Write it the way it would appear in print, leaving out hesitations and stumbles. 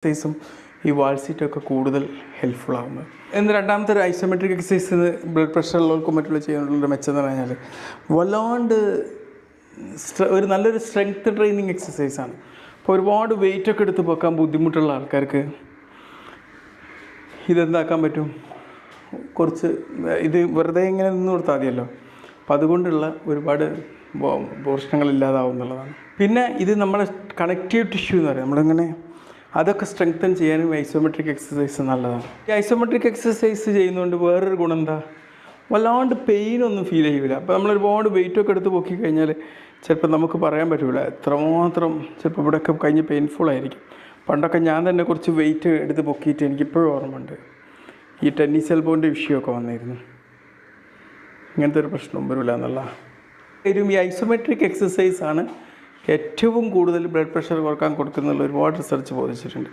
എക്സസൈസും ഈ വാൾ സീറ്റൊക്കെ കൂടുതൽ ഹെൽപ്ഫുൾ ആകുന്നത്. രണ്ടാമത്തെ ഒരു ഐസോമെട്രിക് എക്സസൈസ് ബ്ലഡ് പ്രഷറുള്ളവർക്കും മറ്റുള്ള ചെയ്യാനുള്ളൊരു മെച്ചം എന്ന് പറഞ്ഞാൽ വല്ലാണ്ട് ഒരു നല്ലൊരു സ്ട്രെങ്ത് ട്രെയിനിങ് എക്സസൈസാണ്. അപ്പോൾ ഒരുപാട് വെയിറ്റൊക്കെ എടുത്ത് പൊക്കാൻ ബുദ്ധിമുട്ടുള്ള ആൾക്കാർക്ക് ഇതെന്താക്കാൻ പറ്റും, കുറച്ച് ഇത് വെറുതെ ഇങ്ങനെ നിന്ന് കൊടുത്താൽ മതിയല്ലോ. അപ്പം അതുകൊണ്ടുള്ള ഒരുപാട് പോഷണങ്ങളില്ലാതാവും എന്നുള്ളതാണ്. പിന്നെ ഇത് നമ്മളെ കണക്റ്റീവ് ടിഷ്യൂ എന്ന് പറയും, നമ്മളിങ്ങനെ അതൊക്കെ സ്ട്രെങ്തൻ ചെയ്യാനും ഐസോമെട്രിക് എക്സസൈസ് നല്ലതാണ്. ഈ ഐസോമെട്രിക് എക്സസൈസ് ചെയ്യുന്നതുകൊണ്ട് വേറൊരു ഗുണം എന്താ, വല്ലാണ്ട് പെയിനൊന്നും ഫീൽ ചെയ്യില്ല. അപ്പോൾ നമ്മളൊരുപാട് വെയിറ്റൊക്കെ എടുത്ത് പൊക്കി കഴിഞ്ഞാൽ ചിലപ്പോൾ നമുക്ക് പറയാൻ പറ്റില്ല എത്രമാത്രം, ചിലപ്പോൾ ഇവിടെയൊക്കെ കഴിഞ്ഞ് പെയിൻഫുള്ളായിരിക്കും. പണ്ടൊക്കെ ഞാൻ തന്നെ കുറച്ച് വെയിറ്റ് എടുത്ത് പൊക്കിയിട്ട് എനിക്കിപ്പോഴും ഓർമ്മയുണ്ട്, ഈ ടെന്നീസ് എൽബോൻ്റെ വിഷയമൊക്കെ വന്നിരുന്നു. ഇങ്ങനത്തെ ഒരു പ്രശ്നം വരില്ല എന്നുള്ള ഈ ഐസോമെട്രിക് എക്സസൈസാണ് ഏറ്റവും കൂടുതൽ ബ്ലഡ് പ്രഷർ കുറക്കാൻ കൊടുക്കുന്നുള്ള ഒരുപാട് റിസർച്ച് ബോധിച്ചിട്ടുണ്ട്.